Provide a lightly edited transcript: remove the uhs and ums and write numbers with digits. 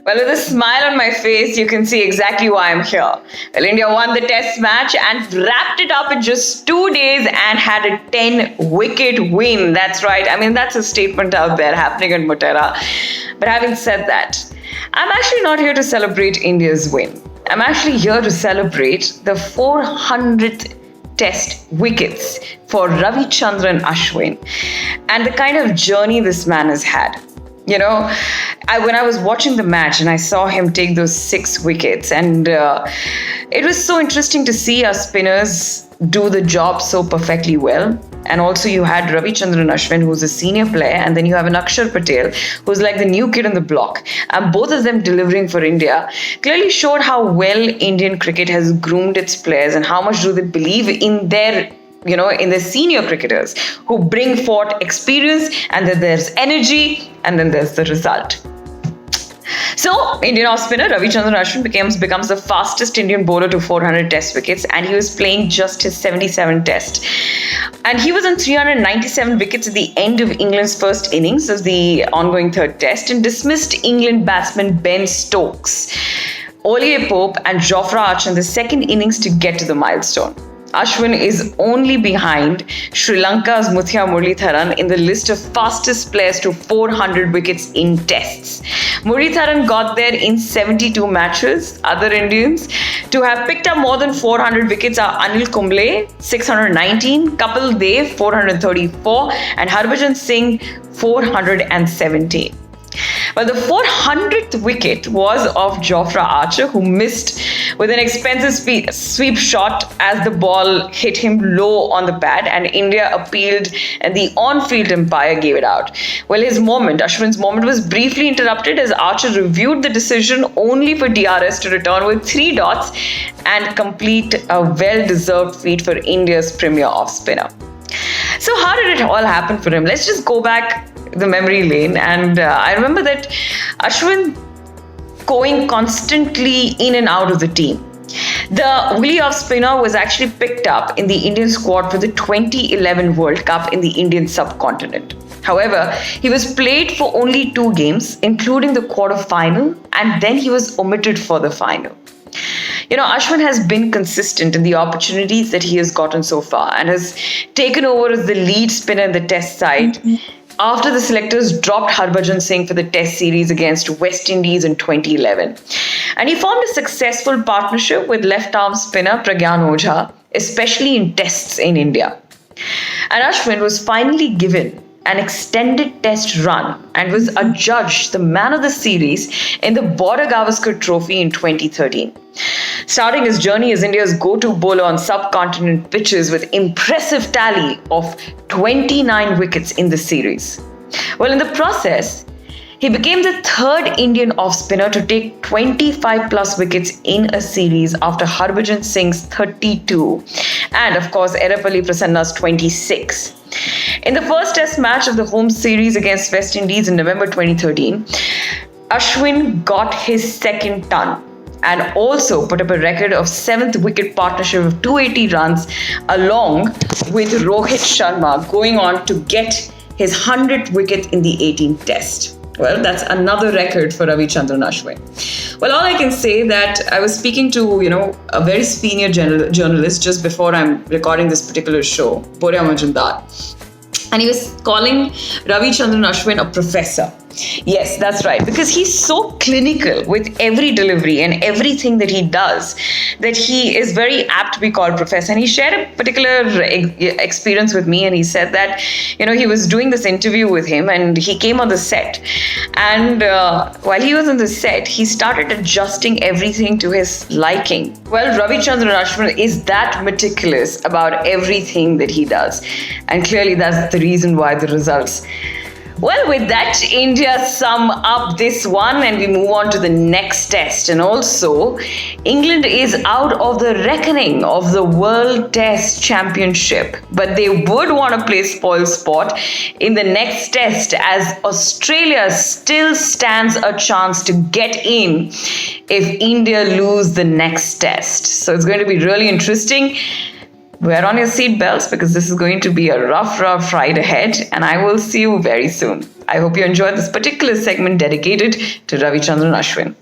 Well, with a smile on my face, you can see exactly why I'm here. Well, India won the test match and wrapped it up in just 2 days and had a 10-wicket win. That's right. I mean, that's a statement out there happening in Motera. But having said that, I'm actually not here to celebrate India's win. I'm actually here to celebrate the 400th test wickets for Ravichandran Ashwin and the kind of journey this man has had. You know, when I was watching the match and I saw him take those 6 wickets, and it was so interesting to see our spinners do the job so perfectly well. And also you had Ravichandran Ashwin, who's a senior player, and then you have an Akshar Patel, who's like the new kid on the block. And both of them delivering for India clearly showed how well Indian cricket has groomed its players and how much do they believe in their in the senior cricketers who bring forth experience, and then there's energy, and then there's the result. So, Indian off-spinner Ravichandran Ashwin becomes the fastest Indian bowler to 400 test wickets, and he was playing just his 77th test. And he was on 397 wickets at the end of England's first innings of the ongoing third test and dismissed England batsman Ben Stokes, Ollie Pope and Jofra Archer in the second innings to get to the milestone. Ashwin is only behind Sri Lanka's Muthaiya Muralitharan in the list of fastest players to 400 wickets in tests. Muralitharan got there in 72 matches. Other Indians to have picked up more than 400 wickets are Anil Kumble, 619, Kapil Dev, 434, and Harbhajan Singh, 417. Well, the 400th wicket was of Jofra Archer, who missed with an expensive sweep shot as the ball hit him low on the pad, and India appealed and the on-field umpire gave it out. Well, Ashwin's moment was briefly interrupted as Archer reviewed the decision only for DRS to return with 3 dots and complete a well-deserved feat for India's premier off-spinner. So how did it all happen for him? Let's just go back the memory lane, and I remember that Ashwin going constantly in and out of the team. The Willie off-spinner was actually picked up in the Indian squad for the 2011 World Cup in the Indian subcontinent. However, he was played for only 2 games, including the quarter-final, and then he was omitted for the final. Ashwin has been consistent in the opportunities that he has gotten so far and has taken over as the lead spinner in the test side after the selectors dropped Harbhajan Singh for the test series against West Indies in 2011. And he formed a successful partnership with left-arm spinner Pragyan Ojha, especially in tests in India. And Ashwin was finally given an extended test run and was adjudged the man of the series in the Border Gavaskar Trophy in 2013. Starting his journey as India's go-to bowler on subcontinent pitches with impressive tally of 29 wickets in the series. Well, in the process, he became the 3rd Indian off-spinner to take 25 plus wickets in a series after Harbhajan Singh's 32 and, of course, Erapalli Prasanna's 26. In the first test match of the home series against West Indies in November 2013, Ashwin got his 2nd ton and also put up a record of 7th wicket partnership of 280 runs along with Rohit Sharma, going on to get his 100th wicket in the 18th test. Well, that's another record for Ravichandran Ashwin. Well, all I can say that I was speaking to, a very senior journalist just before I'm recording this particular show, Porya Majumdar. And he was calling Ravichandran Ashwin a professor. Yes, that's right. Because he's so clinical with every delivery and everything that he does that he is very apt to be called professor. And he shared a particular experience with me, and he said that, he was doing this interview with him and he came on the set. And while he was on the set, he started adjusting everything to his liking. Well, Ravichandran Ashwin is that meticulous about everything that he does. And clearly that's the reason why the results. Well, with that, India sum up this one and we move on to the next test. And also, England is out of the reckoning of the World Test Championship. But they would want to play spoil sport in the next test as Australia still stands a chance to get in if India lose the next test. So it's going to be really interesting. Wear on your seat belts because this is going to be a rough ride ahead, and I will see you very soon. I hope you enjoyed this particular segment dedicated to Ravichandran Ashwin.